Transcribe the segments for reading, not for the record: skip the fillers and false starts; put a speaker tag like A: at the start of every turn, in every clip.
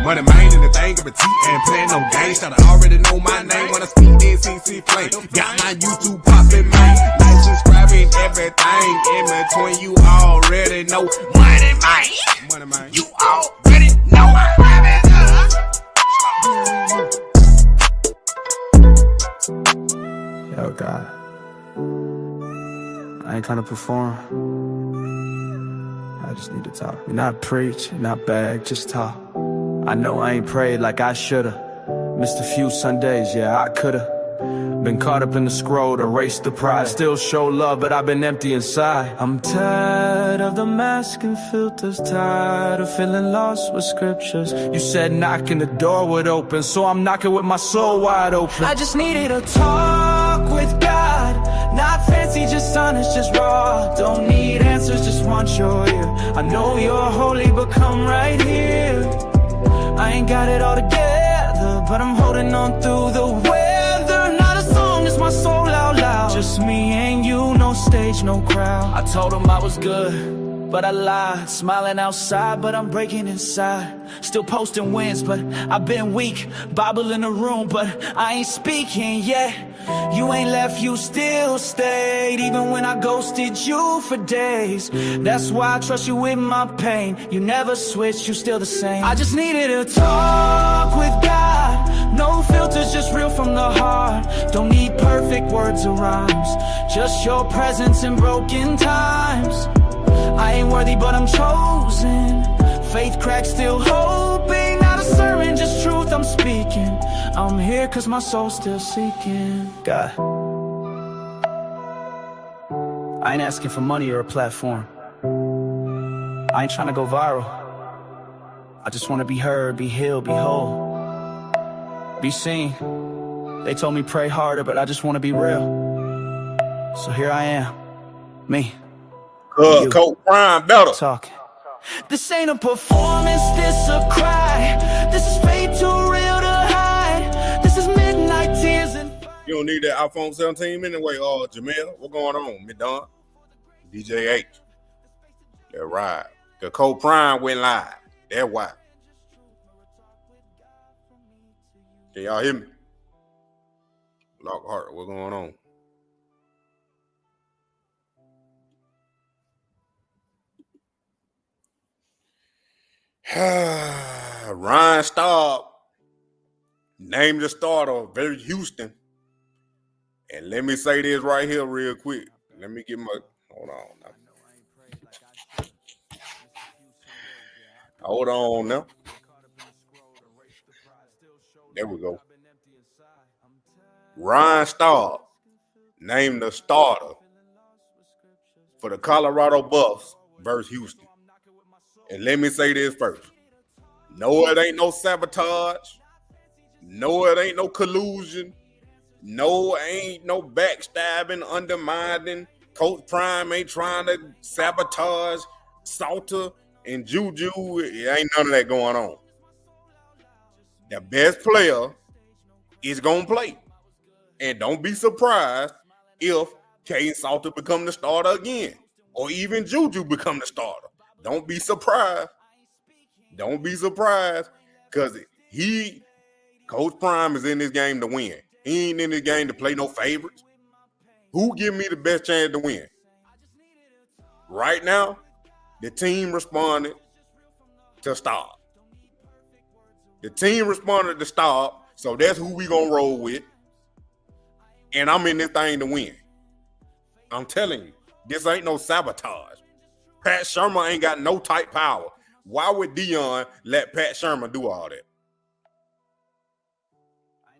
A: Money man in the thing of a T and playing no games. Should I already know my name when I speak this CC flame. Got my YouTube poppin', man. Like, subscribing, everything in between. You already know. Money man. Money man. You already know I have it.
B: Yo, God. I ain't trying to perform. I just need to talk. Not preach, not beg, just talk. I know I ain't prayed like I shoulda. Missed a few Sundays, yeah, I coulda. Been caught up in the scroll to erase the pride. Still show love, but I've been empty inside. I'm tired of the mask and filters. Tired of feeling lost with scriptures. You said knocking, the door would open, so I'm knocking with my soul wide open. I just needed a talk with God. Not fancy, just honest, just raw. Don't need answers, just want your ear. I know you're holy, but come right here. I ain't got it all together, but I'm holding on through the weather. Not a song, it's my soul out loud. Just me and you, no stage, no crowd. I told him I was good, but I lied. Smiling outside, but I'm breaking inside. Still posting wins, but I've been weak. Bible in the room, but I ain't speaking yet. You ain't left, you still stayed. Even when I ghosted you for days. That's why I trust you with my pain. You never switched, you still the same. I just needed a talk with God. No filters, just real from the heart. Don't need perfect words or rhymes. Just your presence in broken times. I ain't worthy, but I'm chosen. Faith cracks, still hoping. Not a sermon, just truth I'm speaking. I'm here cause my soul's still seeking. God, I ain't asking for money or a platform. I ain't trying to go viral. I just want to be heard, be healed, be whole, be seen. They told me pray harder, but I just want to be real. So here I am, me.
A: Coach Prime better.
B: Talking. This ain't a performance, this a cry. This is fate too real to hide. This is midnight tears and
A: You don't need that iPhone 17 anyway. Jamel, what's going on? Midon, DJ H. That right. The Coach Prime went live. That's why. Can y'all hear me? Lockhart, what's going on? Ryan Staub named the starter of Houston. And let me say this right here real quick. Let me get my, hold on now. Hold on now. There we go. Ryan Staub named the starter for the Colorado Buffs versus Houston. And let me say this first. No, it ain't no sabotage. No, it ain't no collusion. No, ain't no backstabbing, undermining. Coach Prime ain't trying to sabotage Salter and JuJu. It ain't none of that going on. The best player is going to play. And don't be surprised if Kaiden Salter become the starter again. Or even JuJu become the starter. Don't be surprised. Don't be surprised. Because Coach Prime is in this game to win. He ain't in this game to play no favorites. Who give me the best chance to win? Right now, the team responded to Staub. The team responded to Staub, so that's who we gonna roll with. And I'm in this thing to win. I'm telling you, this ain't no sabotage. Pat Shermer ain't got no type power. Why would Deion let Pat Shermer do all that?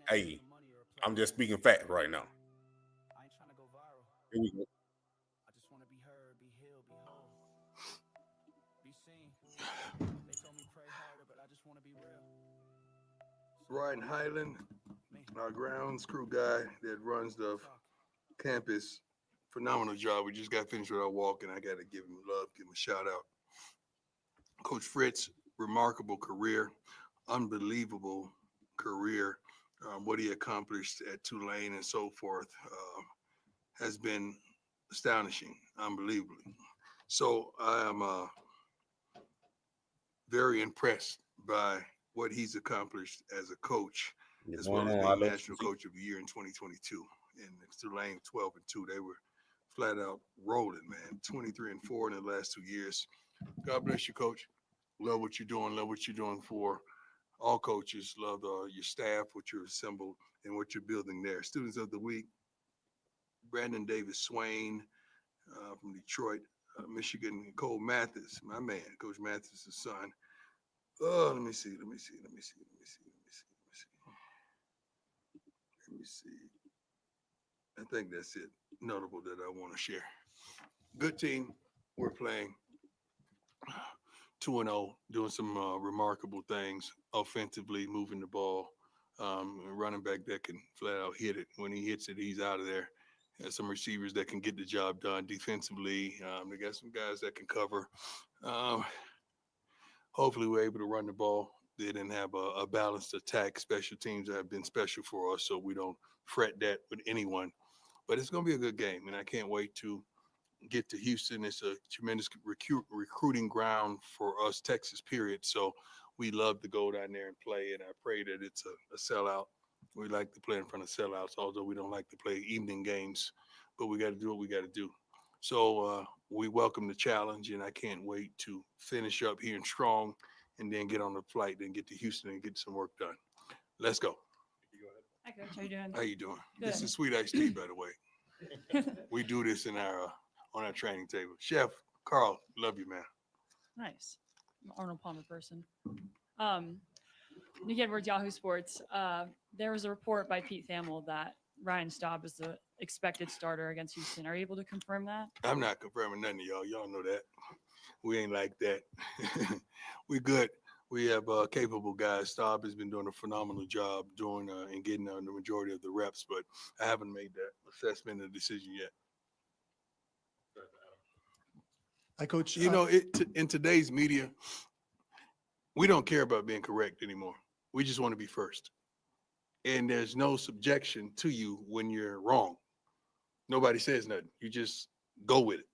A: Hey, I'm just speaking facts right now. Here we go.
B: I just want to be heard, be healed, be whole, be seen. They told me pray harder, but I just want to be real.
C: Ryan Highland, our grounds crew guy that runs the campus. Phenomenal job. We just got finished with our walk, and I got to give him love, give him a shout out. Coach Fritz, remarkable career, unbelievable career. What he accomplished at Tulane and so forth has been astonishing, unbelievably. So I am very impressed by what he's accomplished as a coach,
A: You're
C: as well
A: going
C: as
A: on,
C: being
A: Alex.
C: National Coach of the Year in 2022. And Tulane 12-2, they were flat out rolling, man. 23-4 in the last 2 years. God bless you, Coach. Love what you're doing. Love what you're doing for all coaches. Love your staff, what you're assembled, and what you're building there. Students of the week, Brandon Davis Swain from Detroit, Michigan. Cole Mathis, my man, Coach Mathis' son. Oh, let me see. I think that's it. Notable that I want to share. Good team. We're playing 2-0, doing some remarkable things offensively, moving the ball. A running back that can flat out hit it. When he hits it, he's out of there. Some receivers that can get the job done defensively. They got some guys that can cover. Hopefully, we're able to run the ball. They didn't have a balanced attack. Special teams have been special for us, so we don't fret that with anyone. But it's going to be a good game, and I can't wait to get to Houston. It's a tremendous recruiting ground for us, Texas, period. So we love to go down there and play, and I pray that it's a sellout. We like to play in front of sellouts, although we don't like to play evening games, but we got to do what we got to do. So we welcome the challenge, and I can't wait to finish up here in strong and then get on the flight, then get to Houston and get some work done. Let's go.
D: Hi, Coach. How you doing?
C: How you doing?
D: Good.
C: This is Sweet Iced Tea, by the way. We do this in our on our training table. Chef Carl, love you, man.
D: Nice. I'm an Arnold Palmer person. Nick Edwards, Yahoo Sports. There was a report by Pete Thamel that Ryan Staub is the expected starter against Houston. Are you able to confirm that?
C: I'm not confirming nothing to y'all. Y'all know that. We ain't like that. We good. We have capable guys. Staub has been doing a phenomenal job doing and getting the majority of the reps, but I haven't made that assessment and decision yet.
E: Hi, Coach.
C: You know, in today's media, we don't care about being correct anymore. We just want to be first. And there's no subjection to you when you're wrong. Nobody says nothing. You just go with it.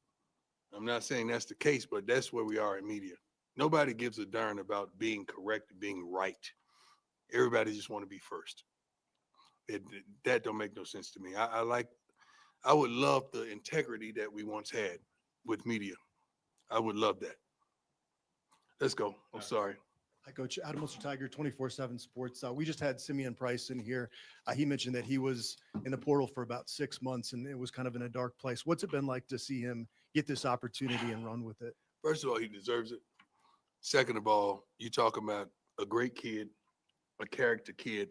C: I'm not saying that's the case, but that's where we are in media. Nobody gives a darn about being correct and being right. Everybody just want to be first. That don't make no sense to me. I would love the integrity that we once had with media. I would love that. Let's go. I'm sorry.
E: Hi, Coach. Adam Wilson Tiger, 24/7 Sports. We just had Simeon Price in here. He mentioned that he was in the portal for about 6 months, and it was kind of in a dark place. What's it been like to see him get this opportunity and run with it?
C: First of all, he deserves it. Second of all, you talk about a great kid, a character kid,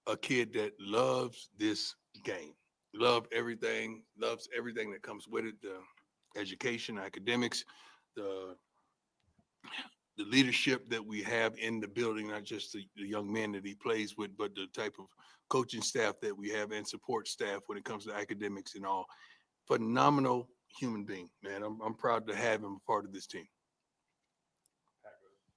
C: a kid that loves this game, loves everything that comes with it, the education, academics, the leadership that we have in the building, not just the young men that he plays with, but the type of coaching staff that we have and support staff when it comes to academics and all. Phenomenal human being, man. I'm proud to have him a part of this team.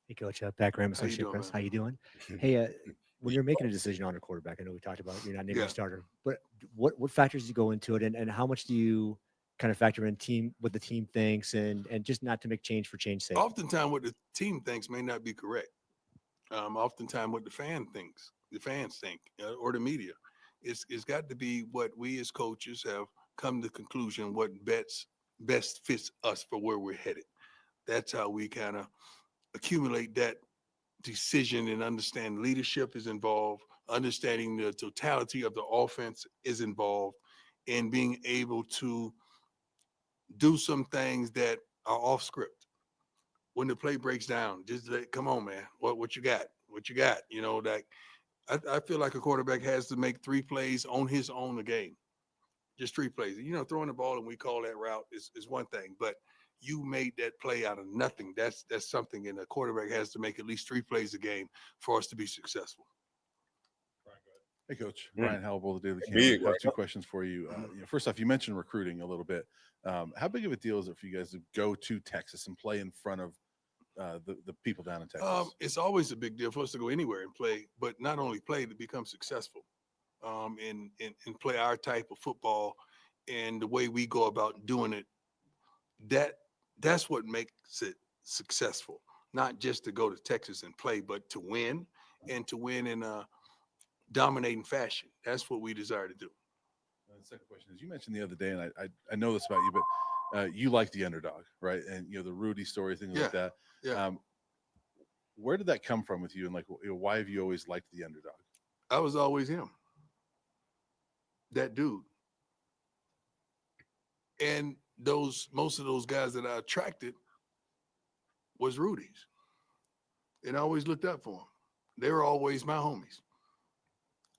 F: Hey, Coach, Pat Graham,
C: How you
F: Associate
C: doing,
F: Press.
C: man?
F: How you doing? Hey, when you're making a decision on a quarterback, I know we talked about you're not naming
C: Yeah.
F: a starter, but what factors do you go into it, and how much do you kind of factor in what the team thinks, and just not to make change for change's sake?
C: Oftentimes, what the team thinks may not be correct. Oftentimes, what the fans think, or the media, it's got to be what we as coaches have come to the conclusion what best fits us for where we're headed. That's how we kind of accumulate that decision and understand leadership is involved, understanding the totality of the offense is involved, and being able to do some things that are off script. When the play breaks down, just come on, man. What you got? What you got? You know, like I feel like a quarterback has to make 3 plays on his own a game. Just 3 plays. You know, throwing the ball and we call that route is one thing, but you made that play out of nothing. That's something, and a quarterback has to make at least 3 plays a game for us to be successful.
G: Hey, Coach. Ryan Howell, the Daily
A: Big,
G: Camp. I have
A: right?
G: 2 questions for you. First off, you mentioned recruiting a little bit. How big of a deal is it for you guys to go to Texas and play in front of the people down in Texas?
C: It's always a big deal for us to go anywhere and play, but not only play, to become successful and play our type of football and the way we go about doing it. That's what makes it successful. Not just to go to Texas and play, but to win and to win in a dominating fashion. That's what we desire to do.
G: The second question is, you mentioned the other day, and I know this about you, but you like the underdog, right? And the Rudy story, things like that.
C: Yeah.
G: Where did that come from with you, and why have you always liked the underdog?
C: I was always him, that dude. And most of those guys that I attracted was Rudy's, and I always looked up for them. They were always my homies,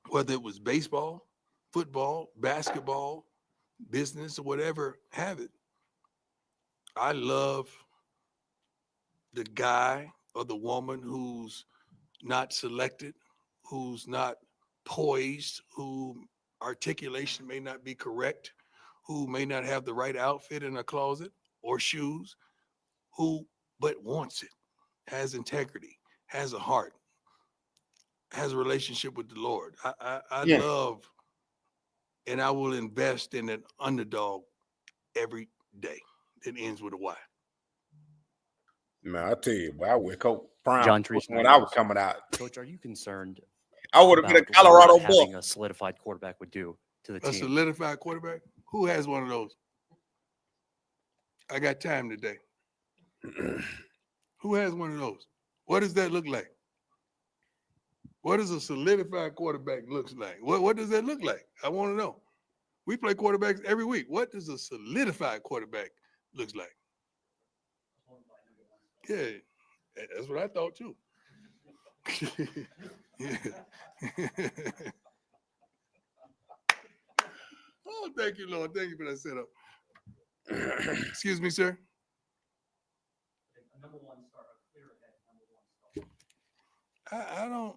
C: whether it was baseball, football, basketball, business, or whatever have it. I love the guy or the woman who's not selected, who's not poised, who articulation may not be correct, who may not have the right outfit in a closet or shoes, but wants it, has integrity, has a heart, has a relationship with the Lord. I love, and I will invest in an underdog every day. It ends with a Y.
A: Man, I tell you, boy, I would Coach Prime
H: John Treese
A: when I was coming out.
H: Coach, are you concerned
A: I would have been a
H: about
A: Colorado
H: what having
A: Buck.
H: a solidified quarterback would do to the
C: A
H: team?
C: solidified quarterback? Who has one of those? I got time today. Who has one of those? What does that look like? What does a solidified quarterback looks like? What does that look like? I want to know. We play quarterbacks every week. What does a solidified quarterback looks like? Yeah, that's what I thought too. Yeah. Oh, thank you, Lord. Thank you for that setup. Excuse me, sir. I don't.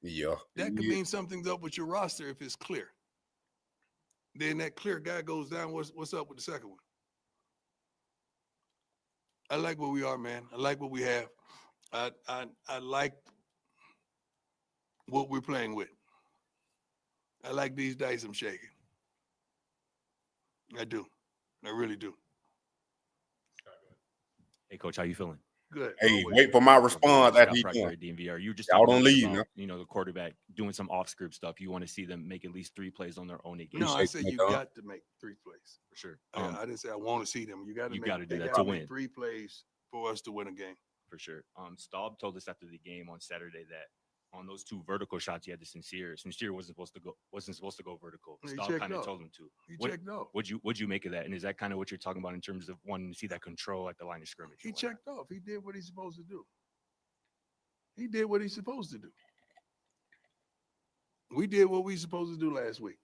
A: Yeah.
C: That could mean something's up with your roster if it's clear. Then that clear guy goes down. What's up with the second one? I like where we are, man. I like what we have. I like what we're playing with. I like these dice I'm shaking. I do. I really do.
I: Hey, Coach, how you feeling?
C: Good.
A: Hey,
C: Always.
A: wait for my response
I: Scott
A: after he
I: Proctor
A: done.
I: at DMV. You just
A: Y'all
I: talking
A: don't
I: about,
A: leave,
I: the quarterback doing some off-script stuff. You want to see them make at least 3 plays on their own again.
C: No, I
A: Appreciate
C: said
A: that,
C: you
A: dog.
C: got to make 3 plays.
I: For sure.
C: I didn't say I want to see them. You got to
I: You
C: make.
I: gotta do
C: they
I: that
C: gotta
I: to
C: make
I: win.
C: 3 plays for us to win a game.
I: For sure. Staub told us after the game on Saturday that on those 2 vertical shots, he had the Sincere. Sincere wasn't supposed to go vertical.
C: He
I: Staub
C: checked
I: kind of
C: off.
I: told him to.
C: He
I: What-
C: checked off.
I: What'd you make of that? And is that kind of what you're talking about in terms of wanting to see that control at the line of scrimmage?
C: He
I: and whatnot?
C: checked off. He did what he's supposed to do. He did what he's supposed to do. We did what we were supposed to do last week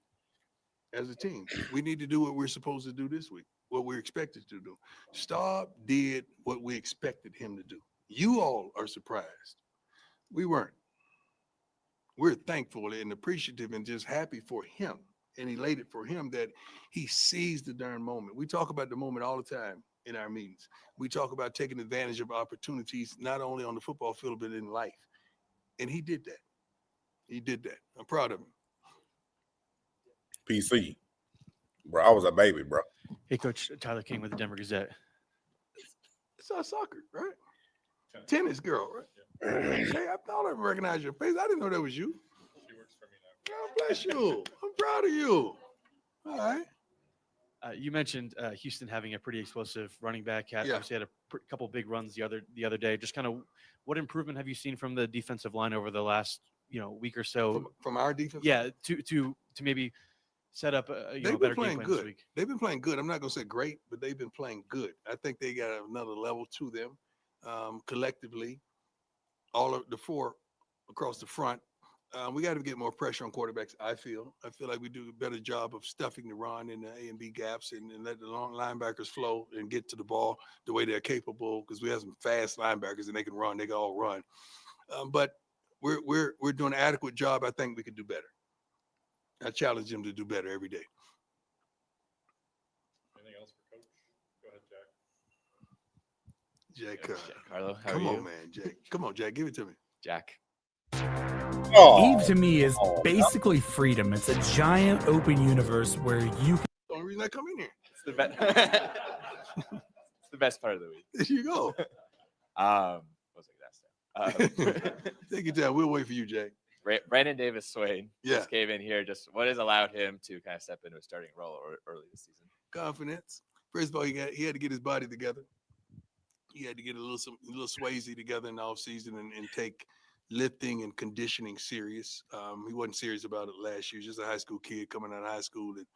C: as a team. We need to do what we're supposed to do this week, what we're expected to do. Staub did what we expected him to do. You all are surprised. We weren't. We're thankful and appreciative and just happy for him and elated for him that he sees the darn moment. We talk about the moment all the time in our meetings. We talk about taking advantage of opportunities, not only on the football field, but in life. And he did that. He did that. I'm proud of him.
A: PC. Bro, I was a baby, bro.
H: Hey, Coach, Tyler King with the Denver Gazette.
C: It's our soccer, right? Tennis girl, right? Hey, I thought I recognized your face. I didn't know that was you.
G: She works for me now.
C: God bless you. I'm proud of you. All right.
H: You mentioned Houston having a pretty explosive running back.
C: Yeah.
H: Obviously had a couple big runs the other day. Just kind of what improvement have you seen from the defensive line over the last week or so?
C: From our defense?
H: Yeah, to maybe set up a
C: They've
H: better
C: been
H: game
C: playing
H: plan this
C: good.
H: week.
C: They've been playing good. I'm not going to say great, but they've been playing good. I think they got another level to them collectively. All of the 4 across the front. We got to get more pressure on quarterbacks, I feel. I feel like we do a better job of stuffing the run in the A and B gaps and let the long linebackers flow and get to the ball the way they're capable because we have some fast linebackers and they can run. They can all run. But we're doing an adequate job. I think we could do better. I challenge them to do better every day.
G: Anything else for Coach? Go ahead, Jack.
C: Jack,
I: Carlo, how
C: come
I: are you?
C: on, man, Jack. Come on, Jack. Give it to me.
I: Jack.
A: Oh,
J: Eve to me is basically freedom. It's a giant open universe where you can
C: The only reason I come in here.
I: It's the best. It's the best part of the week.
C: There you go.
I: What was I gonna ask
C: Take your time. We'll wait for you, Jay.
K: Brandon Davis Swain
C: Yeah.
K: just came in here. Just what has allowed him to kind of step into a starting role early this season?
C: Confidence. First of all, he had to get his body together. He had to get a little Swayze together in the offseason and take lifting and conditioning serious. He wasn't serious about it last year. Just a high school kid coming out of high school and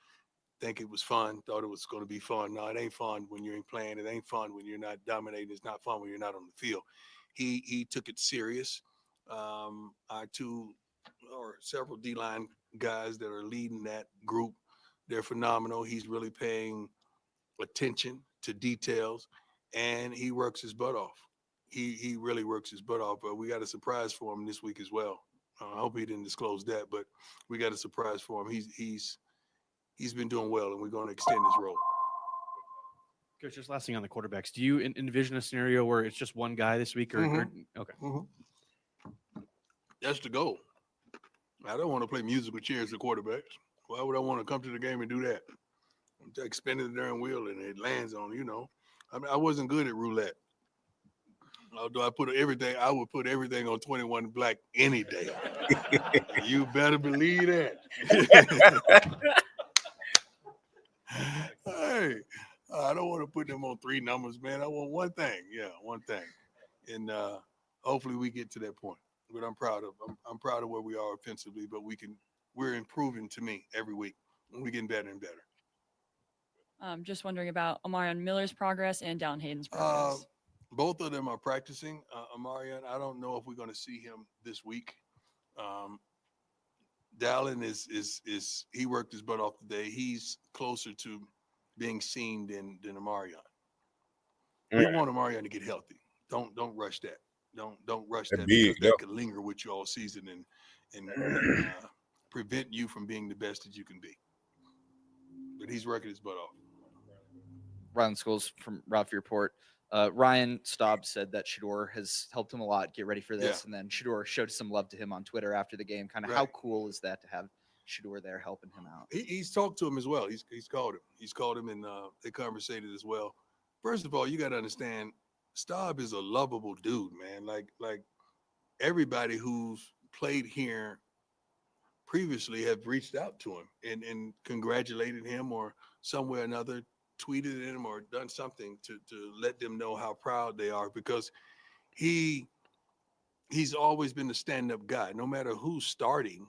C: think it was fun, thought it was going to be fun. No, it ain't fun when you ain't playing. It ain't fun when you're not dominating. It's not fun when you're not on the field. He took it serious. Our two or several D-line guys that are leading that group, they're phenomenal. He's really paying attention to details, and he works his butt off. He really works his butt off. But we got a surprise for him this week as well. I hope he didn't disclose that, but we got a surprise for him. He's been doing well, and we're going to extend his role.
H: Coach, just last thing on the quarterbacks. Do you envision a scenario where it's just one guy this week? Or okay.
C: That's the goal. I don't want to play musical chairs to quarterbacks. Why would I want to come to the game and do that? I'm just spinning the darn wheel and it lands on, I mean, I wasn't good at roulette. Although I would put everything on 21 black any day. You better believe that. Hey, I don't want to put them on 3 numbers, man. I want one thing. Yeah, one thing. And hopefully we get to that point. But I'm proud of where we are offensively, but we're improving to me every week. We're getting better and better.
D: Just wondering about Omarion Miller's progress and Dallin Hayden's progress.
C: Both of them are practicing. Omarion, I don't know if we're going to see him this week. Dallin is he worked his butt off today. He's closer to being seen than Omarion. We want Omarion to get healthy. Don't rush that. Don't rush that because that could linger with you all season and prevent you from being the best that you can be. But he's working his butt off.
L: Ryland Schools from Ralph Report. Ryan Staub said that Shador has helped him a lot get ready for this, and then Shador showed some love to him on Twitter after the game. Kind of how cool is that to have Shador there helping him out?
C: He's talked to him as well. He's called him. He's called him, and they conversated as well. First of all, you got to understand, Staub is a lovable dude, man. Like everybody who's played here previously have reached out to him and congratulated him or some way or another tweeted him or done something to let them know how proud they are because he's always been a stand-up guy. No matter who's starting,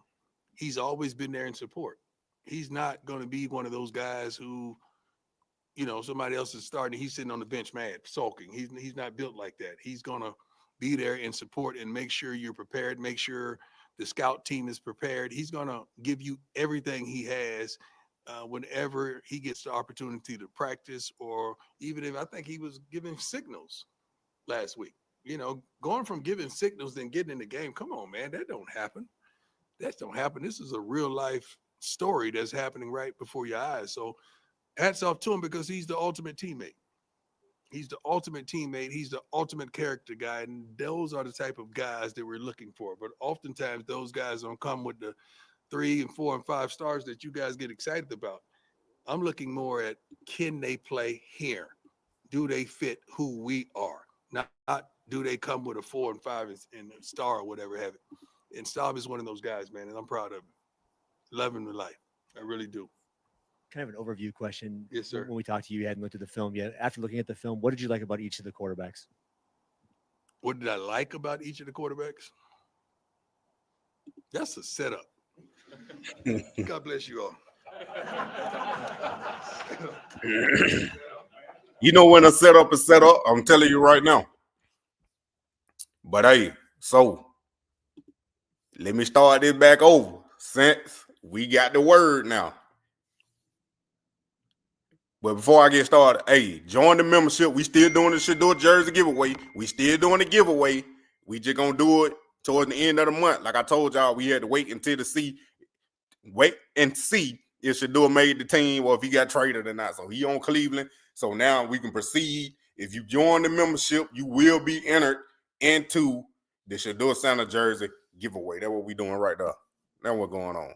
C: he's always been there in support. He's not going to be one of those guys who, somebody else is starting. He's sitting on the bench mad, sulking. He's not built like that. He's going to be there in support and make sure you're prepared, make sure the scout team is prepared. He's going to give you everything he has whenever he gets the opportunity to practice, or even if I think he was giving signals last week. Going from giving signals then getting in the game. Come on, man, that don't happen. That don't happen. This is a real life story that's happening right before your eyes. So hats off to him because he's the ultimate teammate. He's the ultimate teammate. He's the ultimate character guy. And those are the type of guys that we're looking for. But oftentimes those guys don't come with the 3 and 4 and 5 stars that you guys get excited about. I'm looking more at, can they play here? Do they fit who we are? Not do they come with a 4 and 5 and a star or whatever have it. And Staub is one of those guys, man, and I'm proud of him. Love him to life. I really do.
F: Kind of an overview question.
C: Yes, sir.
F: When we talked to you, you hadn't looked at the film yet. After looking at the film, what did you like about each of the quarterbacks?
C: What did I like about each of the quarterbacks? That's a setup. God bless you all.
A: You know when a setup is set up, I'm telling you right now. But hey, so let me start this back over since we got the word now. But before I get started, hey, join the membership. We still doing the Shador jersey giveaway. We still doing the giveaway. We just gonna do it towards the end of the month. Like I told y'all, we had to wait and see if Shador made the team or if he got traded or not. So he on Cleveland. So now we can proceed. If you join the membership, you will be entered into the Shador Santa jersey giveaway. That's what we doing right there. That's what's going on.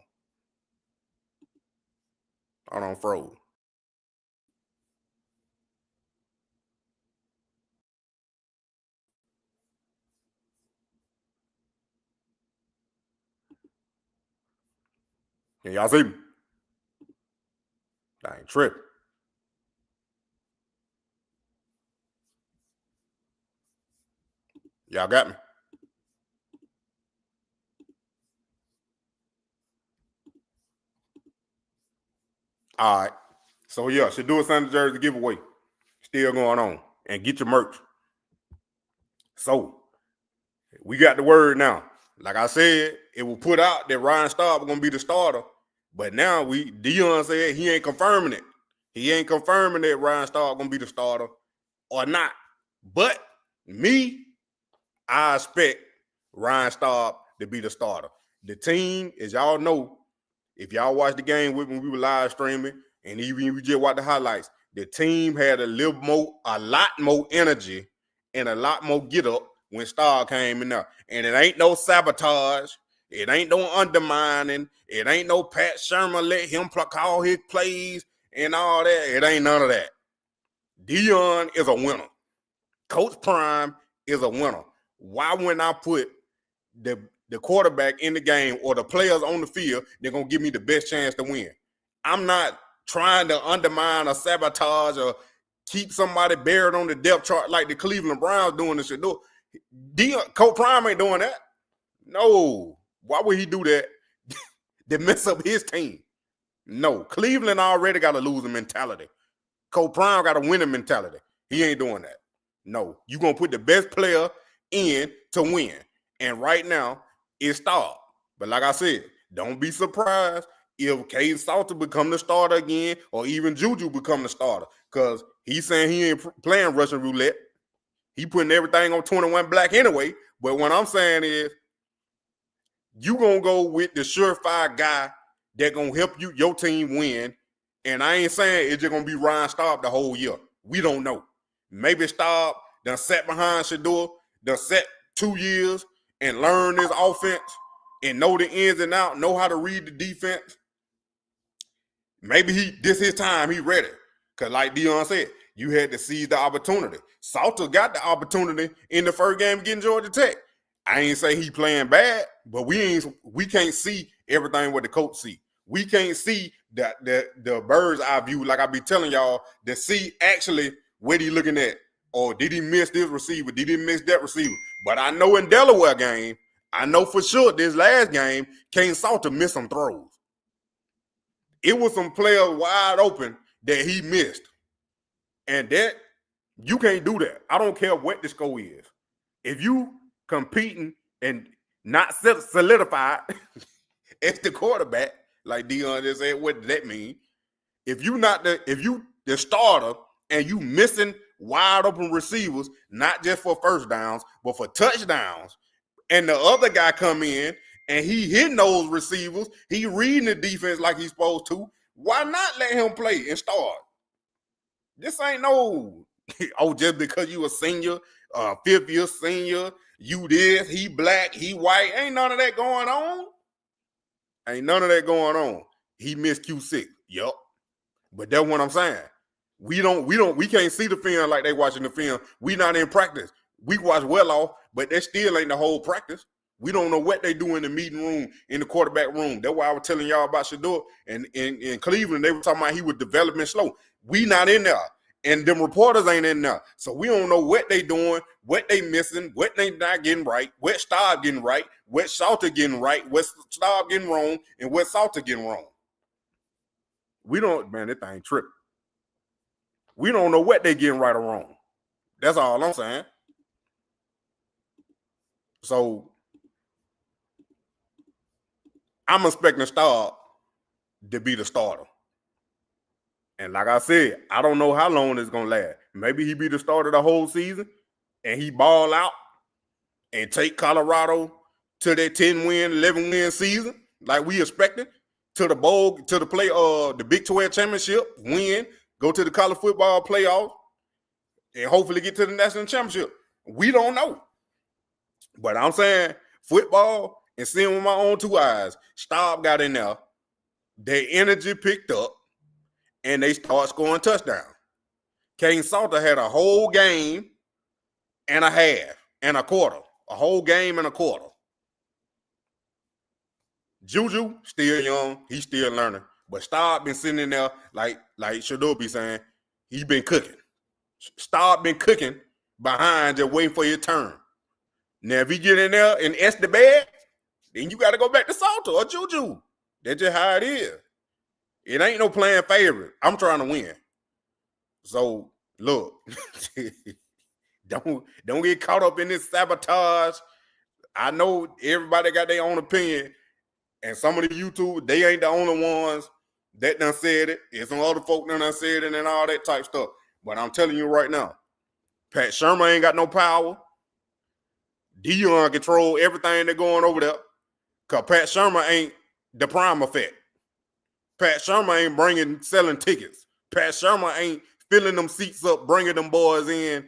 A: Hold on, froze. Can y'all see me? I ain't tripping. Y'all got me? All right. So, yeah, should do a Sunday jersey giveaway. Still going on. And get your merch. So, we got the word now. Like I said, it will put out that Ryan Staub is going to be the starter. But now Deion said he ain't confirming it. He ain't confirming that Ryan Staub going to be the starter or not. But me, I expect Ryan Staub to be the starter. The team, as y'all know, if y'all watched the game with me, we were live streaming, and even if you just watch the highlights, the team had a lot more energy and a lot more get up when Staub came in there. And it ain't no sabotage. It ain't no undermining. It ain't no Pat Shermer let him call his plays and all that. It ain't none of that. Deion is a winner. Coach Prime is a winner. Why wouldn't I put the quarterback in the game or the players on the field? They're going to give me the best chance to win. I'm not trying to undermine or sabotage or keep somebody buried on the depth chart like the Cleveland Browns doing this shit. Coach Prime ain't doing that. No. Why would he do that to mess up his team? No. Cleveland already got a losing mentality. Coach Prime got a winning mentality. He ain't doing that. No. You're going to put the best player in to win. And right now, it's Staub. But like I said, don't be surprised if Kaiden Salter become the starter again or even JuJu become the starter. Because he's saying he ain't playing Russian roulette. He putting everything on 21 black anyway. But what I'm saying is, you going to go with the surefire guy that going to help your team win. And I ain't saying it's just going to be Ryan Staub the whole year. We don't know. Maybe Staub done sat behind Shador, done sat 2 years and learn this offense and know the ins and outs, know how to read the defense. Maybe this his time, he ready. Because like Deion said, you had to seize the opportunity. Salter got the opportunity in the first game against Georgia Tech. I ain't say he playing bad, but we can't see everything what the coach see. We can't see the bird's eye view, like I be telling y'all, to see actually what he looking at. Or did he miss this receiver? Did he miss that receiver? But I know in Delaware game, I know for sure this last game, Kaiden Salter missed some throws. It was some players wide open that he missed. And that, you can't do that. I don't care what the score is. If you competing and not solidified as the quarterback, like Deion just said, what does that mean? If you the starter and you missing wide open receivers, not just for first downs, but for touchdowns, and the other guy come in and he hitting those receivers, he reading the defense like he's supposed to, why not let him play and start? This ain't no, just because you a senior, fifth year senior, you this, he black, he white. Ain't none of that going on. Ain't none of that going on. He missed Q6. Yup. But that's what I'm saying. We can't see the film like they watching the film. We not in practice. We watch well off, but that still ain't the whole practice. We don't know what they do in the meeting room, in the quarterback room. That's why I was telling y'all about Shador. And in Cleveland, they were talking about he was developing slow. We not in there. And them reporters ain't in there. So we don't know what they doing, what they missing, what they not getting right, what Staub getting right, what Salter getting right, what Staub getting wrong, and what Salter getting wrong. We don't, man, that thing tripping. We don't know what they getting right or wrong. That's all I'm saying. So I'm expecting Staub to be the starter. And like I said, I don't know how long it's going to last. Maybe he be the starter the whole season and he ball out and take Colorado to that 10-win, 11-win season like we expected, to the bowl, to the play, the Big 12 championship, win, go to the college football playoff, and hopefully get to the national championship. We don't know. But I'm saying football, and seeing with my own two eyes, Staub got in there, their energy picked up, and they start scoring touchdowns. Kaiden Salter had a whole game and a half and a quarter. A whole game and a quarter. JuJu still young, he's still learning. But Staub been sitting in there like Shador be saying, he been cooking. Staub been cooking behind, just waiting for your turn. Now if he get in there and S the bag, then you got to go back to Salter or JuJu. That's just how it is. It ain't no playing favorite. I'm trying to win. So look, don't get caught up in this sabotage. I know everybody got their own opinion, and some of the YouTube, they ain't the only ones that done said it. There's some other folk that done said it and all that type stuff. But I'm telling you right now, Pat Shermer ain't got no power. Deion control everything that's going over there. Because Pat Shermer ain't the prime effect. Pat Shermer ain't selling tickets. Pat Shermer ain't filling them seats up, bringing them boys in,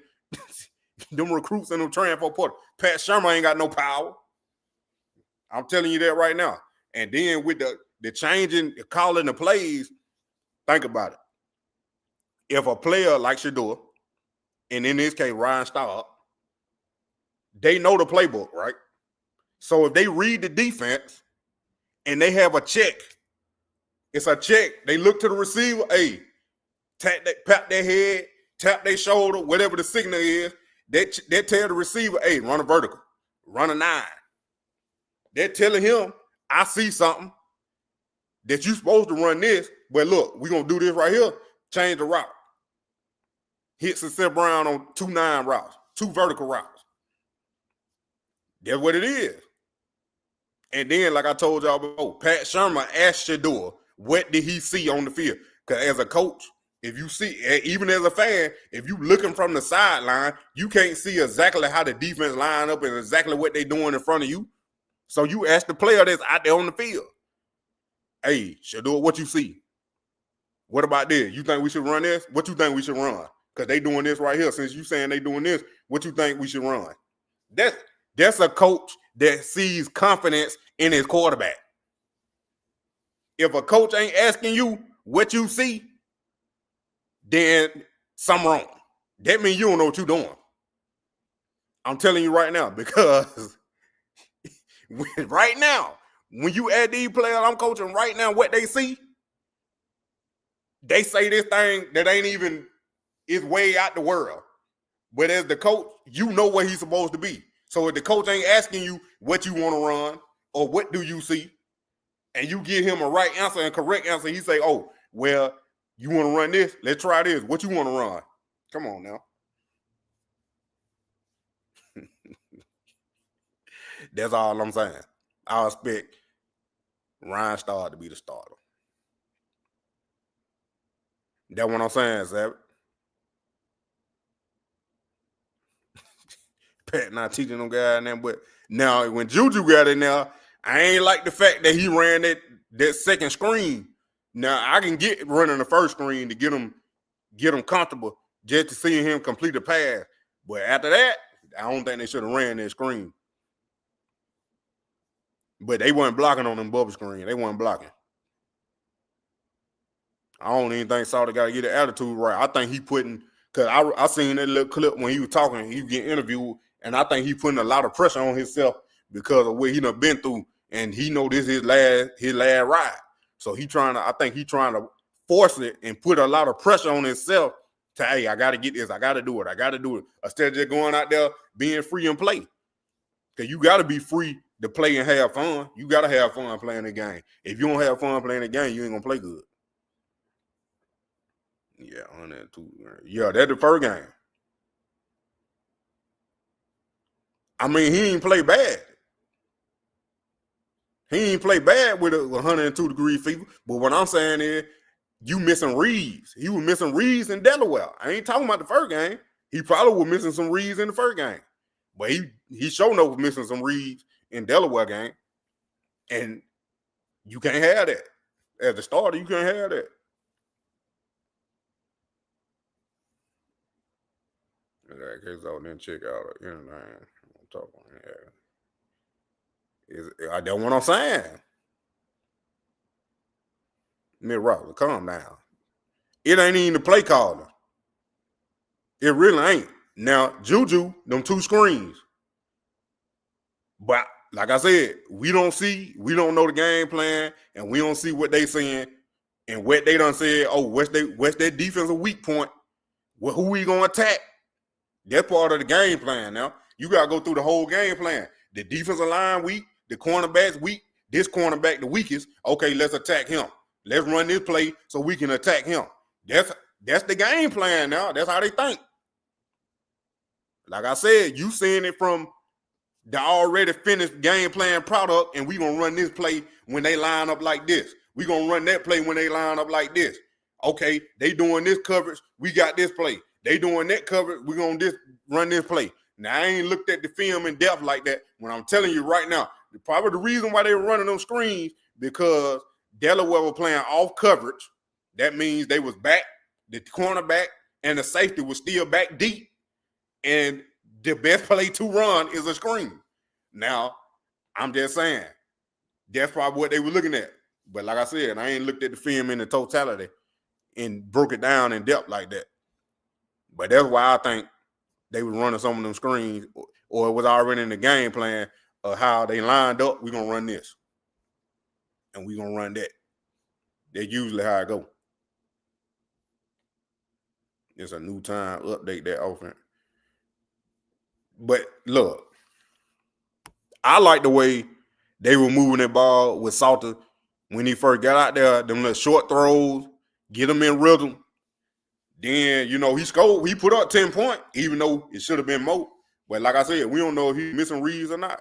A: them recruits and them transfer portal. Pat Shermer ain't got no power. I'm telling you that right now. And then with the changing, calling the plays, think about it. If a player like Shador, and in this case, Ryan Staub, they know the playbook, right? So if they read the defense and they have a check, it's a check. They look to the receiver, hey, pat their head, tap their shoulder, whatever the signal is. They tell the receiver, hey, run a vertical, run a 9. They're telling him, I see something that you supposed to run this, but look, we're going to do this right here, change the route. Hit Sincere Brown on 2 9 routes, 2 vertical routes. That's what it is. And then, like I told y'all before, Pat Shermer asked Shador, what did he see on the field? Because as a coach, if you see, even as a fan, if you looking from the sideline, you can't see exactly how the defense line up and exactly what they're doing in front of you. So you ask the player that's out there on the field, hey, Shador, what you see? What about this? You think we should run this? What you think we should run? Because they doing this right here. Since you saying they doing this, what you think we should run? That's a coach that sees confidence in his quarterback. If a coach ain't asking you what you see, then something wrong. That means you don't know what you're doing. I'm telling you right now, because right now, when you add these players I'm coaching right now, what they see, they say this thing that ain't even, is way out the world. But as the coach, you know where he's supposed to be. So if the coach ain't asking you what you want to run or what do you see, and you give him a right answer and correct answer, he say, oh, well, you want to run this? Let's try this. What you want to run? Come on now. That's all I'm saying. I expect Ryan Staub to be the starter. That's what I'm saying, Savage. Pat not teaching them guys and them, but now when JuJu got in there, I ain't like the fact that he ran that second screen. Now I can get running the first screen to get him comfortable just to see him complete a pass. But after that, I don't think they should have ran that screen. But they weren't blocking on them bubble screen. They weren't blocking. I don't even think Salter got to get the attitude right. I think he putting, because I seen that little clip when he was talking, he was getting interviewed, and I think he putting a lot of pressure on himself because of what he done been through, and he know this is his last ride. So I think he trying to force it and put a lot of pressure on himself to, hey, I got to get this, I got to do it, instead of just going out there being free and play. Because you got to be free to play and have fun. You got to have fun playing the game. If you don't have fun playing the game, you ain't going to play good. Yeah, 102. Yeah, that's the first game. I mean, he ain't play bad. He ain't play bad with a 102-degree fever. But what I'm saying is, you missing reads. He was missing reads in Delaware. I ain't talking about the first game. He probably was missing some reads in the first game. But he sure was missing some reads in Delaware game. And you can't have that. As a starter, you can't have that. That's check out. You know what I'm talking about. That's what I'm saying. Mitt Rock, calm down. It ain't even the play caller. It really ain't. Now, JuJu, them 2 screens. But like I said, we don't know the game plan, and we don't see what they saying and what they done said. Oh, what's their defensive weak point? Well, who we gonna attack? That's part of the game plan. Now you gotta go through the whole game plan. The defensive line weak, the cornerbacks weak. This cornerback the weakest. Okay, let's attack him. Let's run this play so we can attack him. That's the game plan now. That's how they think. Like I said, you seeing it from the already finished game plan product, and we gonna run this play when they line up like this. We gonna run that play when they line up like this. Okay, they doing this coverage, we got this play. They doing that coverage, we gonna run this play. Now, I ain't looked at the film in depth like that. When I'm telling you right now, probably the reason why they were running them screens, because Delaware were playing off coverage. That means they was back, the cornerback and the safety was still back deep. And the best play to run is a screen. Now, I'm just saying, that's probably what they were looking at. But like I said, I ain't looked at the film in the totality and broke it down in depth like that. But that's why I think they were running some of them screens, or it was already in the game plan of how they lined up. We're going to run this, and we're going to run that. That's usually how I go. It's a new time, update that offense. But look, I like the way they were moving the ball with Salter when he first got out there, them little short throws, get him in rhythm. Then, he scored. He put up 10 points, even though it should have been more. But like I said, we don't know if he's missing reads or not.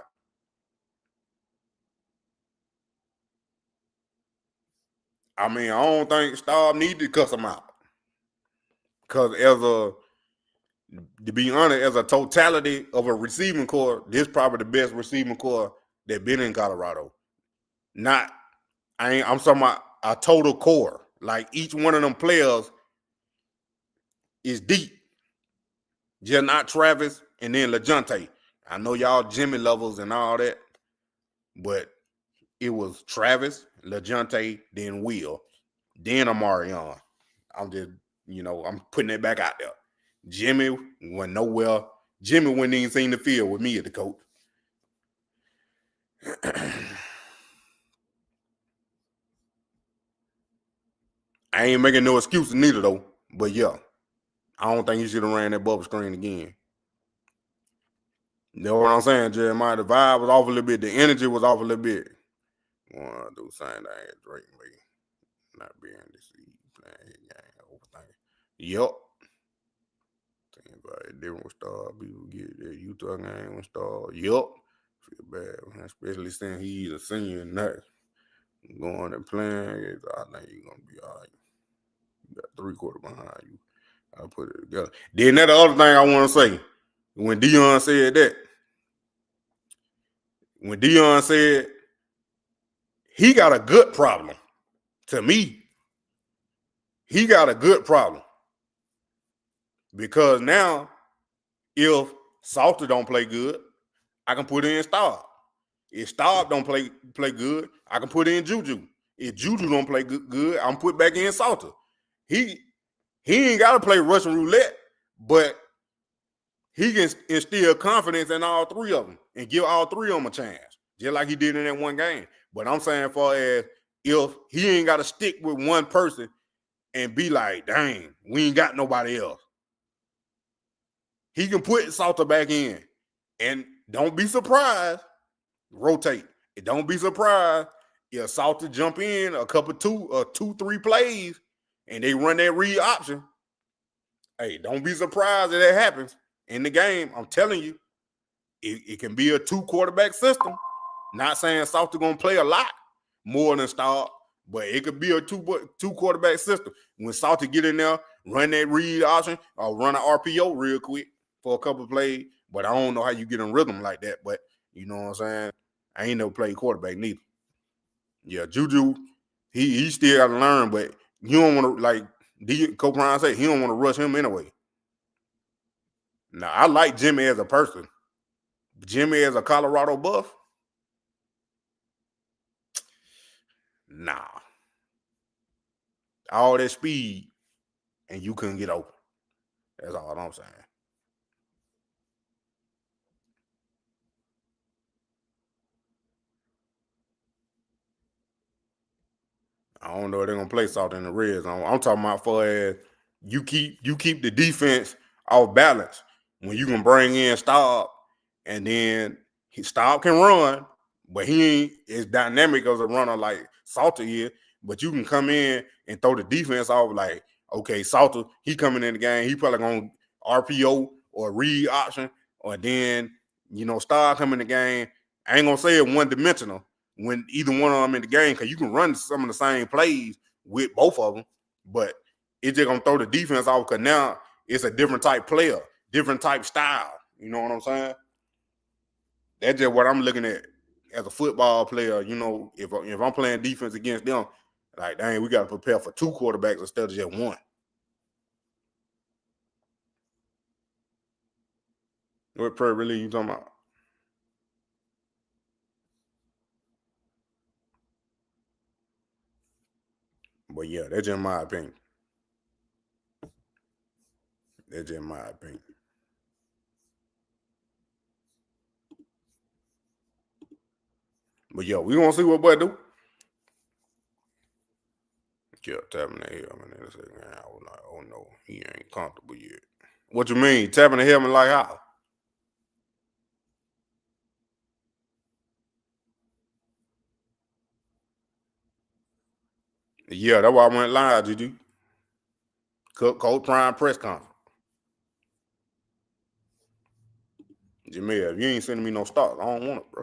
A: I mean, I don't think Staub needed to cuss him out. Because to be honest, as a totality of a receiving core, this is probably the best receiving core that been in Colorado. I'm talking about a total core. Like, each one of them players is deep. Just not Travis and then LeJounte. I know y'all Jimmy levels and all that, but it was Travis, LeJounte, then Will, then Amarion. I'm just, I'm putting it back out there. Jimmy went nowhere. Jimmy wouldn't even seen the field with me as the coach. I ain't making no excuses neither, though. But, yeah, I don't think he should have ran that bubble screen again. You know what I'm saying, Jeremiah? The vibe was off a little bit. The energy was off a little bit. Want to do the same thing as Drake and me. Not being deceived, playing his game, overthinking. Yup. Different with Star. People get that Utah game with Star. Yup. Feel bad, especially since he's a senior and not going and playing. I think he's going to be all right. You got 3 quarters behind you. I'll put it together. Then that's the other thing I want to say. When Deion said that, he got a good problem. To me, he got a good problem. Because now, if Salter don't play good, I can put in Staub. If Staub don't play good, I can put in JuJu. If JuJu don't play good, I'm put back in Salter. He ain't got to play Russian roulette, but he can instill confidence in all 3 of them and give all 3 of them a chance, just like he did in that one game. But I'm saying, far as if he ain't got to stick with one person and be like, dang, we ain't got nobody else. He can put Salter back in. And don't be surprised. Rotate. And don't be surprised if Salter jump in a couple 2-3 plays and they run that read option. Hey, don't be surprised if that happens in the game. I'm telling you, it can be a 2-quarterback system. Not saying Salter going to play a lot more than Staub, but it could be a 2-quarterback system. When Salter get in there, run that read option or run an RPO real quick for a couple of plays, but I don't know how you get in rhythm like that. But you know what I'm saying? I ain't never played quarterback neither. Yeah, JuJu, he still got to learn, but you don't want to, like Coach Ryan said, he don't want to rush him anyway. Now, I like Jimmy as a person. Jimmy as a Colorado Buff? Nah. All that speed, and you couldn't get open. That's all I'm saying. I don't know if they're gonna play Salter in the red zone. I'm talking about for as you keep the defense off balance when you can bring in Staub, and then Staub can run, but he ain't as dynamic as a runner like Salter is. But you can come in and throw the defense off like, okay, Salter, he coming in the game, he probably gonna RPO or read option, or then Staub come in the game. I ain't gonna say it one dimensional when either one of them in the game, because you can run some of the same plays with both of them, but it's just gonna throw the defense off because now it's a different type player, different type style. You know what I'm saying? That's just what I'm looking at as a football player. If I'm playing defense against them, like, dang, we got to prepare for 2 quarterbacks instead of just 1. What prayer really you talking about? But yeah, that's just my opinion. That's just my opinion. But yeah, we gonna see what boy do. Kept tapping the helmet in a second. I was like, oh no, he ain't comfortable yet. What you mean? Tapping the helmet like how? Yeah, that's why I went live, JuJu. Coach Prime press conference. Jamil, if you ain't sending me no stocks, I don't want it, bro.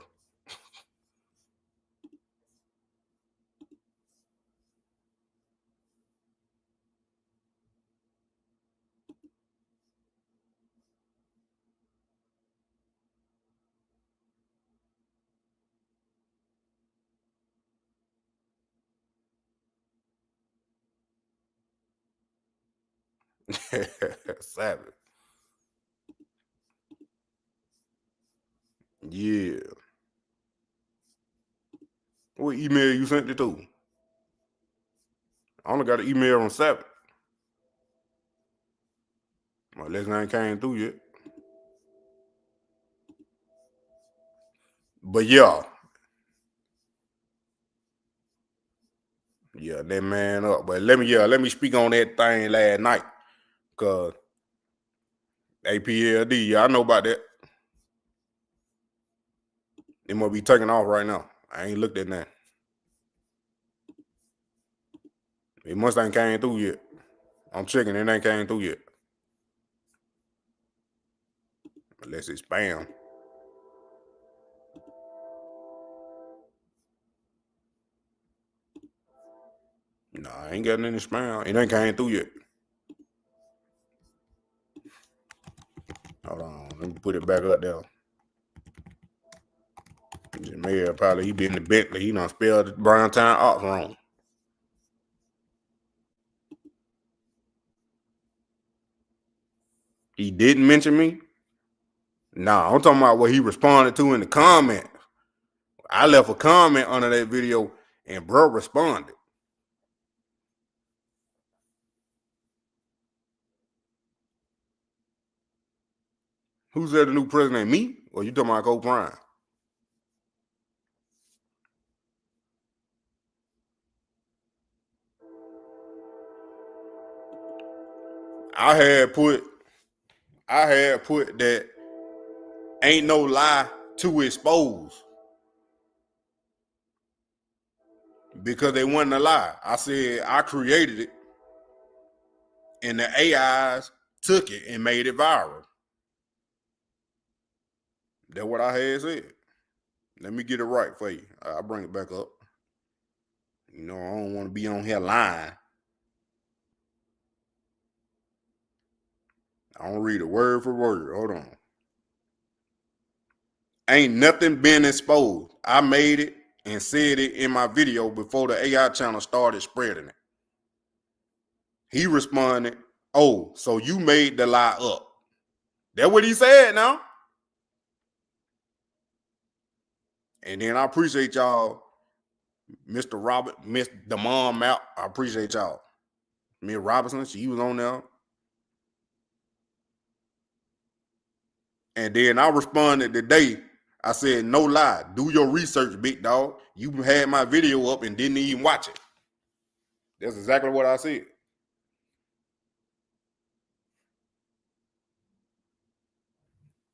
A: Savage. Yeah. What email you sent it to? I only got an email on 7. My lesson ain't came through yet. But yeah. Yeah, that man up. But let me speak on that thing last night. Cause APLD, yeah, I know about that. It must be taking off right now. I ain't looked at that. It must ain't came through yet. I'm checking, it ain't came through yet. Unless it's spam. No, I ain't got any spam. It ain't came through yet. Hold on, let me put it back up there. Jamil probably, he been in the Bentley. He done spelled the Browntown Ops wrong. He didn't mention me? Nah, I'm talking about what he responded to in the comments. I left a comment under that video and bro responded. Who's there, the new president? Me? Or you talking about Coach Prime? I had put that ain't no lie to expose. Because they wasn't a lie. I said I created it and the AIs took it and made it viral. That's what I had said. Let me get it right for you. I'll bring it back up. I don't want to be on here lying. I don't read it word for word. Hold on. Ain't nothing been exposed. I made it and said it in my video before the AI channel started spreading it. He responded, oh, so you made the lie up. That's what he said now. And then I appreciate y'all, Mr. Robert, Miss the mom out. I appreciate y'all. Miss Robinson, she was on there. And then I responded today. I said, no lie. Do your research, big dog. You had my video up and didn't even watch it. That's exactly what I said.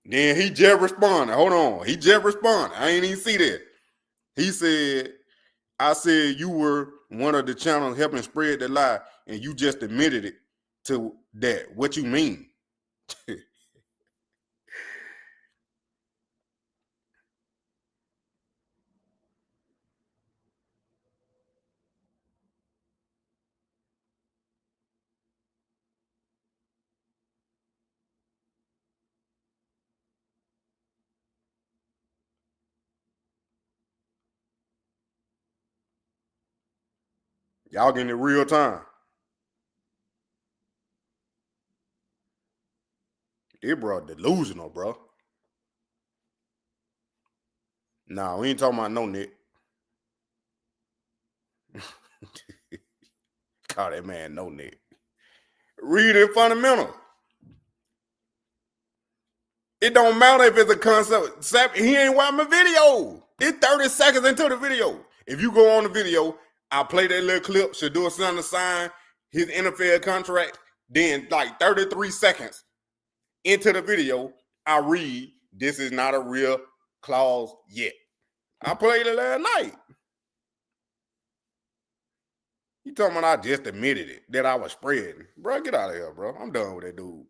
A: Then he just responded. Hold on. He just responded. I ain't even see that. He said, I said you were one of the channels helping spread the lie, and you just admitted it to that. What you mean? Y'all getting it real time. It bro delusional, bro. Nah, we ain't talking about no Nick. Call that man no Nick. Read it fundamental. It don't matter if it's a concept. He ain't watching my video. It's 30 seconds into the video. If you go on the video, I play that little clip, should do a son to sign his NFL contract. Then like 33 seconds into the video, I read, this is not a real clause yet. I played it last night. You talking about I just admitted it, that I was spreading. Bro, get out of here, bro. I'm done with that dude.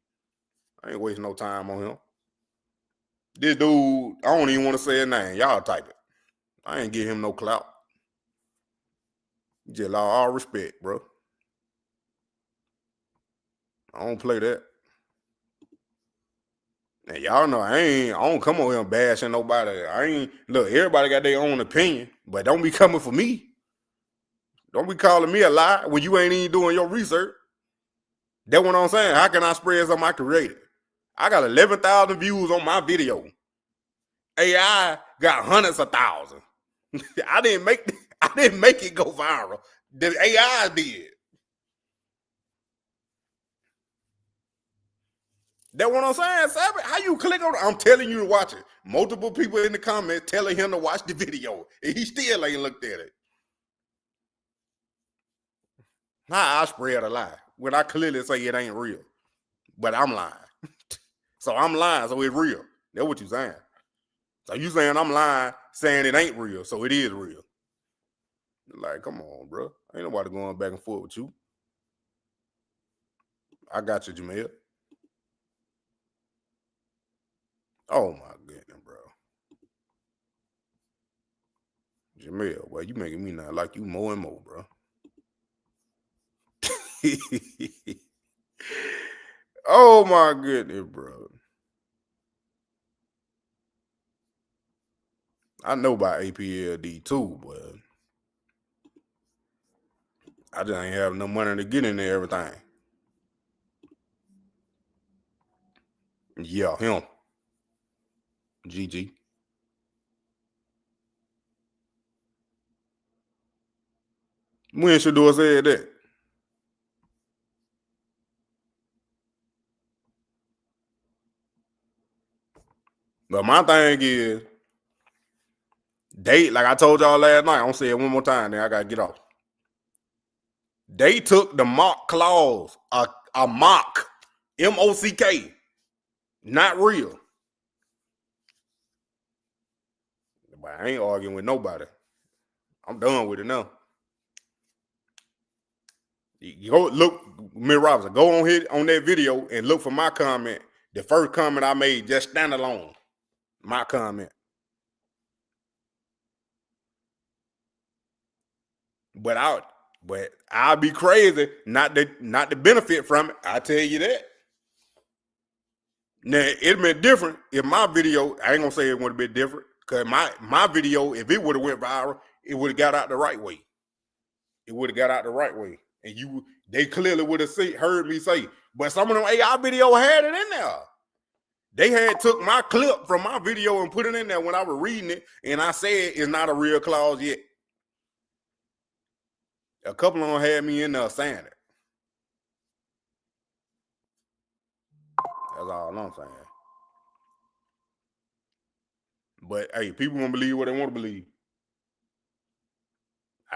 A: I ain't wasting no time on him. This dude, I don't even want to say his name. Y'all type it. I ain't give him no clout. Just lost all respect, bro. I don't play that. And y'all know I don't come on here bashing nobody. Look, everybody got their own opinion, but don't be coming for me. Don't be calling me a lie when you ain't even doing your research. That's what I'm saying. How can I spread something I created? I got 11,000 views on my video. AI got hundreds of thousands. I didn't make it go viral. The AI did. That's what I'm saying, Sabbath. How you click on it? I'm telling you to watch it. Multiple people in the comments telling him to watch the video, and he still ain't looked at it. How I spread a lie when I clearly say it ain't real, but I'm lying. So I'm lying, so it's real. That's what you saying. So you saying I'm lying, saying it ain't real, so it is real. Like, come on, bro. Ain't nobody going back and forth with you. I got you, Jamel. Oh my goodness, bro. Jamel, well, you making me not like you more and more, bro. Oh my goodness, bro. I know about APLD too, but I just ain't have no money to get in there everything. Yeah, him. GG. When Shador said that? But my thing is, like I told y'all last night, I'm gonna say it one more time, then I gotta get off. They took the mock clause, a mock, M-O-C-K, not real. But I ain't arguing with nobody. I'm done with it now. You go look, Miss Robinson, go on here on that video and look for my comment. The first comment I made, just stand alone. My comment. But I'll be crazy not to benefit from it. I tell you that. Now it'd been different if my video, I ain't gonna say it would have been different, because my video, if it would have went viral, it would have got out the right way. It would have got out the right way. And they clearly would have heard me say, but some of them AI videos had it in there. They had took my clip from my video and put it in there when I was reading it, and I said it's not a real clause yet. A couple of them had me in there saying it. That's all I'm saying. But hey, people won't believe what they want to believe.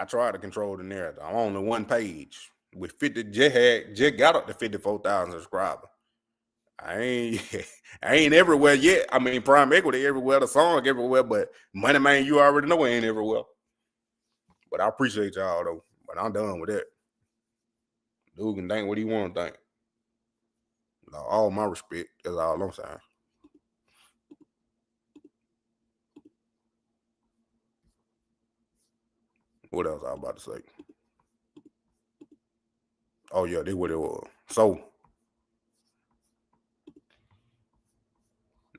A: I tried to control the narrative. I'm on the one page with 50. Just got up to 54,000 subscribers. I ain't I ain't everywhere yet. I mean, Prime Equity everywhere, the song everywhere, but Money Man, you already know it ain't everywhere. But I appreciate y'all though. But I'm done with that. Dude can think what he want to think. All my respect. That's all I'm saying. What else I was about to say? Oh yeah, this what it was. So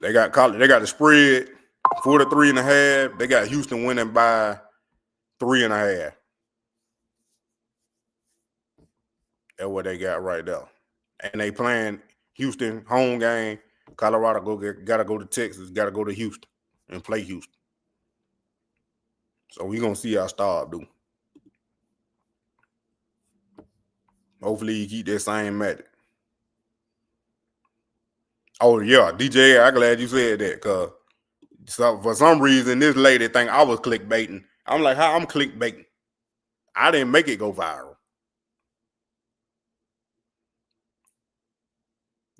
A: they got the spread 43.5. They got Houston winning by 3.5. That's what they got right there. And they playing Houston home game. Colorado gotta go to Texas, gotta go to Houston and play Houston. So we gonna see how Staub do. Hopefully he keep that same method. Oh yeah, DJ, I'm glad you said that, cause for some reason this lady think I was clickbaiting. I'm like, how I'm clickbaiting? I didn't make it go viral.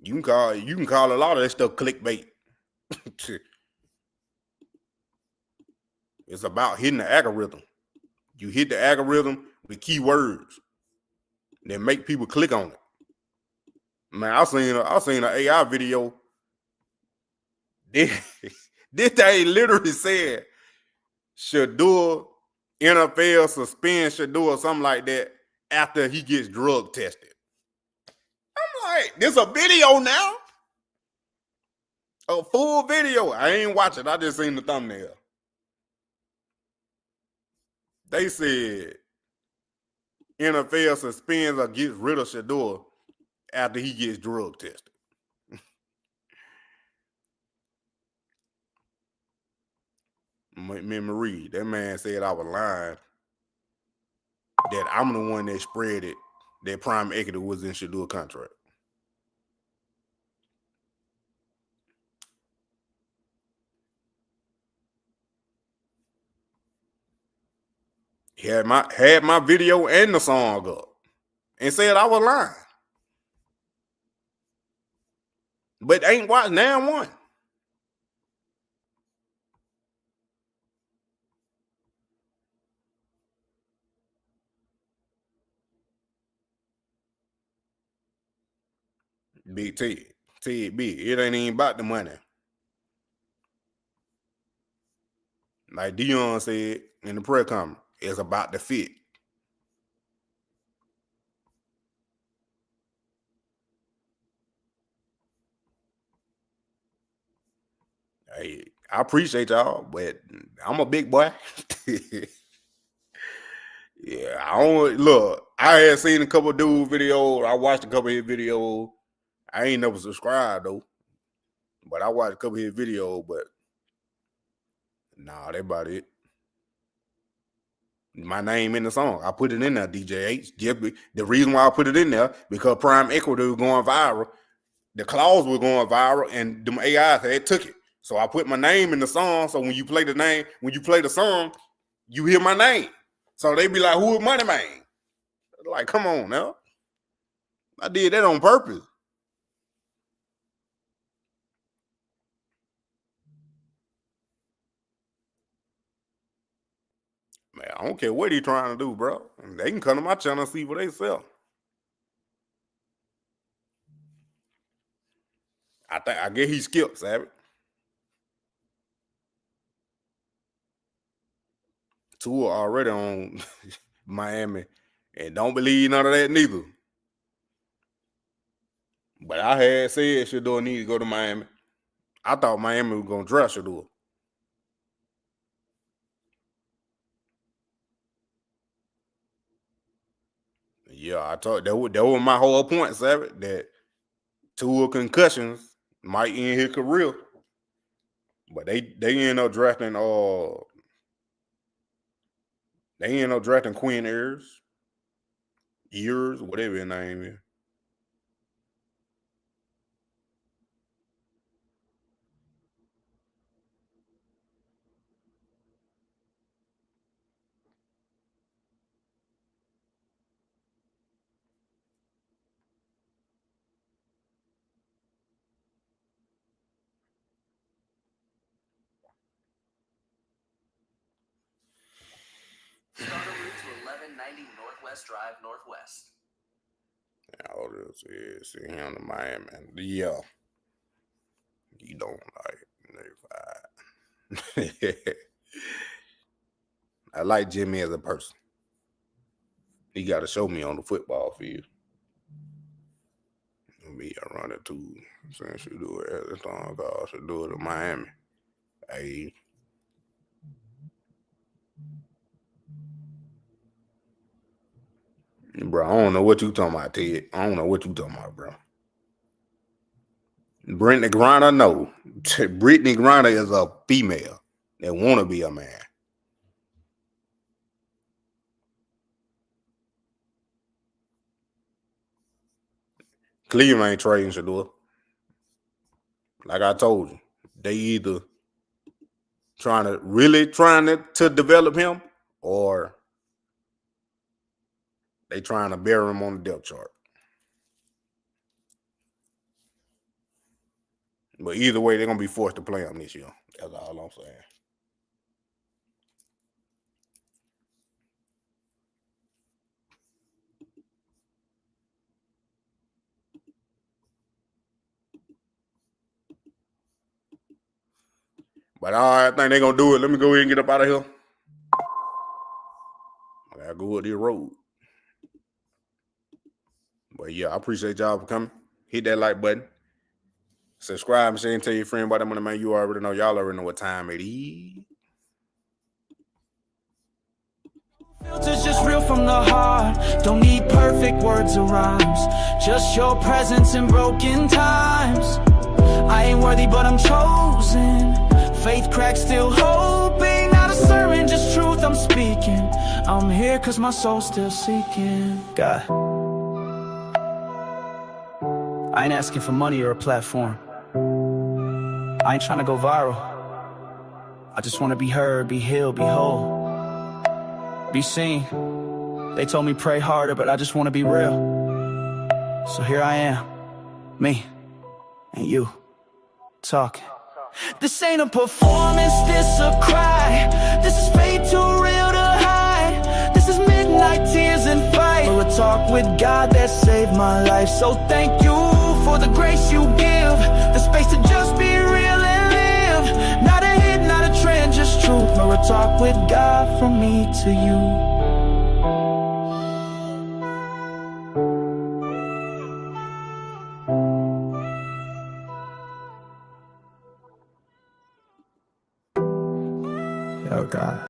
A: You can call a lot of that stuff clickbait. It's about hitting the algorithm. You hit the algorithm with keywords that make people click on it. Man, I seen an AI video. This thing literally said Shador NFL suspend Shador or something like that after he gets drug tested. I'm like, there's a video now. A full video. I ain't watching. I just seen the thumbnail. They said NFL suspends or gets rid of Shador after he gets drug tested. Marie, that man said I was lying. That I'm the one that spread it. That Prime Equity was in Shador contract. He had my video and the song up and said I was lying. But ain't watched now one. Big Ted. Ted Big. It ain't even about the money. Like Deion said in the press conference, it's about the fit. Hey, I appreciate y'all, but I'm a big boy. Yeah, I don't look. I had seen a couple of dude videos. I watched a couple of his videos. I ain't never subscribed though, but I watched a couple of his videos. But nah, that about it. My name in the song, I put it in there, DJ H. The reason why I put it in there because Prime Equity was going viral. The clause was going viral, and them AIs had took it. So I put my name in the song. So when you play the song, you hear my name. So they be like, "Who is Money Man?" Like, come on now. I did that on purpose. Man, I don't care what he trying to do, bro. They can come to my channel and see what they sell. I guess he skipped, Savage. Tua already on Miami. And don't believe none of that neither. But I had said Shador need to go to Miami. I thought Miami was going to draft Shador. Yeah, I thought that was my whole point, Savage, that Tua concussions might end his career. But they end up drafting Quinn Ears, whatever his name is.
M: 90 Northwest Drive Northwest.
A: All this is see him to Miami. Yeah. You don't like. I like Jimmy as a person. He got to show me on the football field. Me, I run it too. Since you do it at the time, I should do it in Miami. Hey. Bro, I don't know what you talking about, Ted. I don't know what you talking about, bro. Brittany Griner, no. Brittany Griner is a female that want to be a man. Cleveland ain't trading Shador. Like I told you, they either trying to develop him, or they trying to bury him on the depth chart. But either way, they're gonna be forced to play him this year. That's all I'm saying. But all right, I think they're gonna do it. Let me go ahead and get up out of here. I gotta go up this road. But yeah, I appreciate y'all for coming. Hit that like button. Subscribe and share and tell your friend about them on the man. You already know. Y'all already know what time it is.
B: Filters just real from the heart. Don't need perfect words or rhymes. Just your presence in broken times. I ain't worthy, but I'm chosen. Faith cracks, still hoping. Not a sermon, just truth I'm speaking. I'm here cause my soul's still seeking. God, I ain't asking for money or a platform. I ain't trying to go viral. I just want to be heard, be healed, be whole, be seen. They told me pray harder, but I just want to be real. So here I am, me and you, talking. This ain't a performance, this a cry. This is fate too real to hide. This is midnight tears and fight. For a talk with God that saved my life. So thank you for the grace you give. The space to just be real and live. Not a hit, not a trend, just truth. For a talk with God from me to you. Oh God.